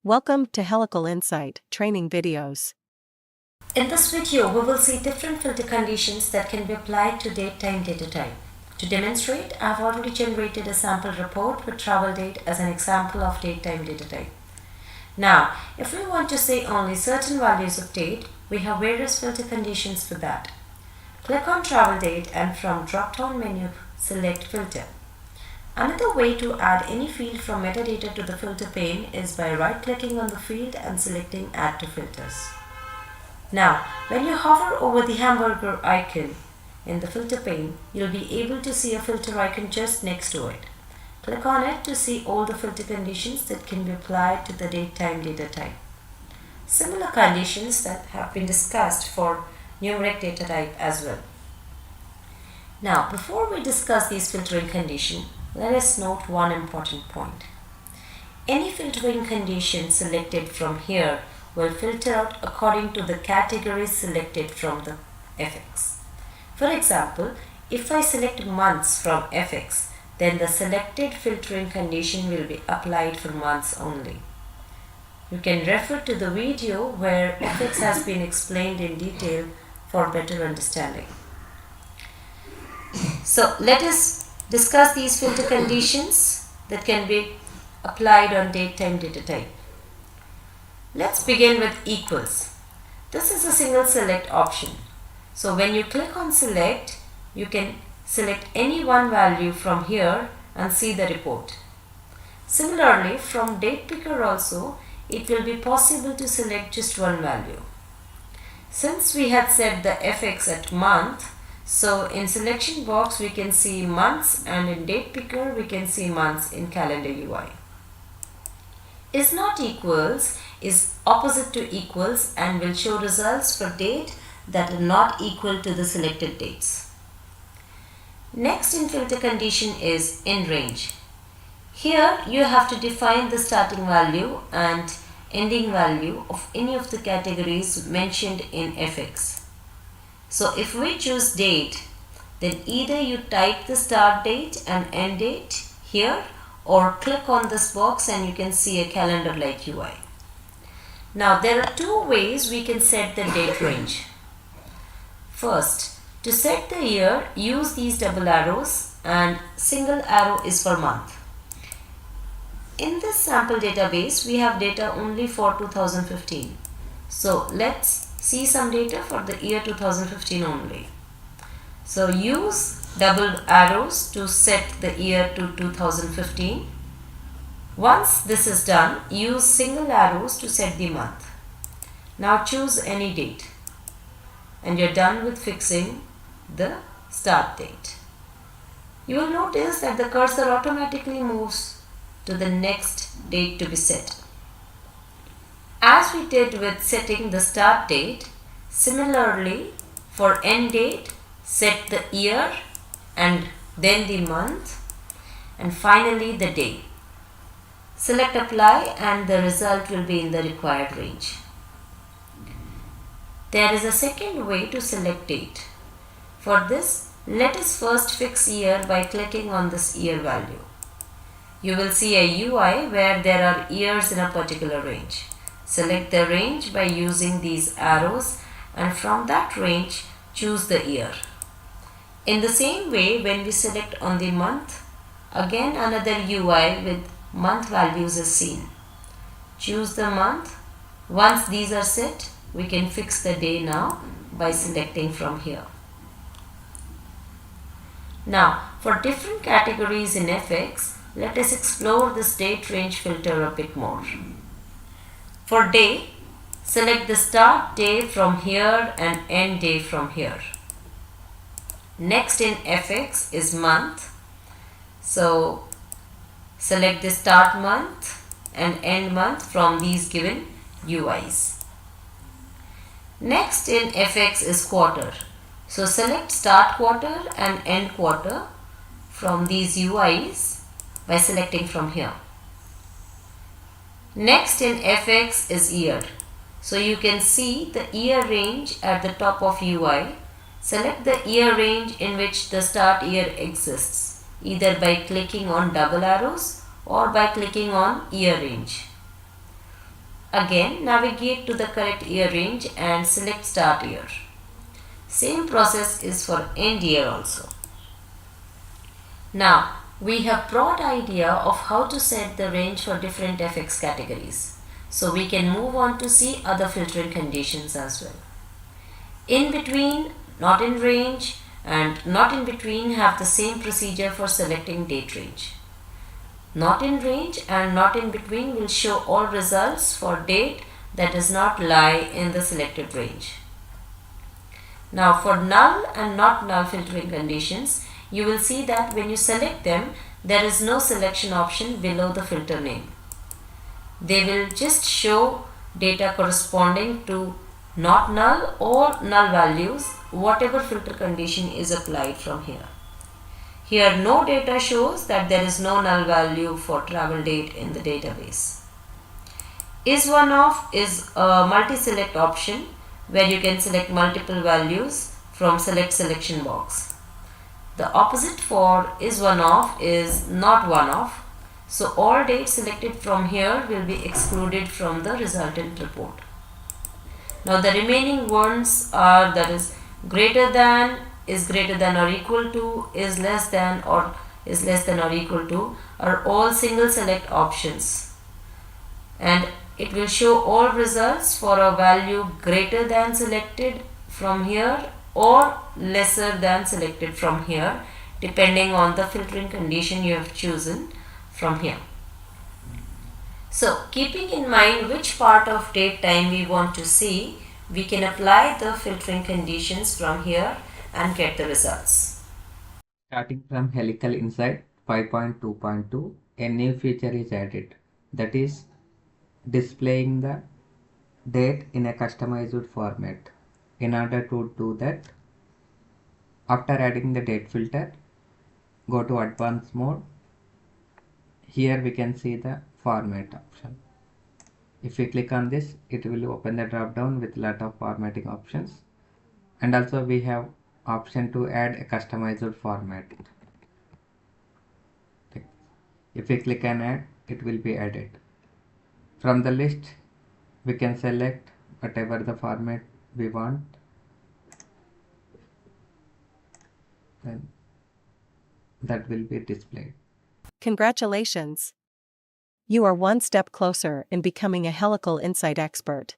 Welcome to Helical Insight training videos. In this video, we will see different filter conditions that can be applied to date time data type. To demonstrate, I have already generated a sample report with travel date as an example of date time data type. Now, if we want to say only certain values of date, we have various filter conditions for that. Click on travel date and from drop-down menu, select filter. Another way to add any field from metadata to the filter pane is by right-clicking on the field and selecting Add to Filters. Now, when you hover over the hamburger icon in the filter pane, you'll be able to see a filter icon just next to it. Click on it to see all the filter conditions that can be applied to the datetime data type. Similar conditions that have been discussed for numeric data type as well. Now, before we discuss these filtering conditions, let us note one important point. Any filtering condition selected from here will filter out according to the categories selected from the fx. For example, if I select months from fx, then the selected filtering condition will be applied for months only. You can refer to the video where fx has been explained in detail for better understanding. So let us discuss these filter conditions that can be applied on datetime data type. Let's begin with equals. This is a single select option. So when you click on select, you can select any one value from here and see the report. Similarly, from date picker also, it will be possible to select just one value. Since we had set the fx at month, so in selection box we can see months, and in date picker we can see months in calendar UI. Is not equals is opposite to equals and will show results for date that are not equal to the selected dates. Next in filter condition is in range. Here you have to define the starting value and ending value of any of the categories mentioned in fx. So if we choose date, then either you type the start date and end date here, or click on this box and you can see a calendar-like UI. Now there are two ways we can set the date range. First, to set the year, use these double arrows, and single arrow is for month. In this sample database, we have data only for 2015. So let's see some data for the year 2015 only. So use double arrows to set the year to 2015. Once this is done, use single arrows to set the month. Now choose any date and you're done with fixing the start date. You will notice that the cursor automatically moves to the next date to be set. As we did with setting the start date, similarly for end date, set the year and then the month and finally the day. Select apply and the result will be in the required range. There is a second way to select date. For this, let us first fix year by clicking on this year value. You will see a UI where there are years in a particular range. Select the range by using these arrows and from that range choose the year. In the same way, when we select on the month, again another UI with month values is seen. Choose the month. Once these are set, we can fix the day now by selecting from here. Now, for different categories in fx, let us explore this date range filter a bit more. For day, select the start day from here and end day from here. Next in fx is month. So select the start month and end month from these given UIs. Next in fx is quarter. So select start quarter and end quarter from these UIs by selecting from here. Next in fx is year. So you can see the year range at the top of UI. Select the year range in which the start year exists, either by clicking on double arrows or by clicking on year range. Again, navigate to the correct year range and select start year. Same process is for end year also. Now, we have broad idea of how to set the range for different FX categories. So we can move on to see other filtering conditions as well. In between, not in range, and not in between have the same procedure for selecting date range. Not in range and not in between will show all results for date that does not lie in the selected range. Now for null and not null filtering conditions, you will see that when you select them, there is no selection option below the filter name. They will just show data corresponding to not null or null values, whatever filter condition is applied from here. Here no data shows that there is no null value for travel date in the database. Is one off is a multi-select option where you can select multiple values from select selection box. The opposite for is one off is not one off. So all dates selected from here will be excluded from the resultant report. Now the remaining ones are that is greater than, is greater than or equal to, is less than or equal to are all single select options. And it will show all results for a value greater than selected from here or lesser than selected from here, depending on the filtering condition you have chosen from here. So keeping in mind which part of date time we want to see, we can apply the filtering conditions from here and get the results. Starting from Helical Insight 5.2.2, a new feature is added, that is displaying the date in a customized format. In order to do that, after adding the date filter, go to advanced mode. Here we can see the format option. If we click on this, it will open the drop down with lot of formatting options, and also we have option to add a customized format. If we click on add, it will be added. From the list, we can select whatever the format we want. Then that will be displayed. Congratulations! You are one step closer in becoming a Helical Insight expert.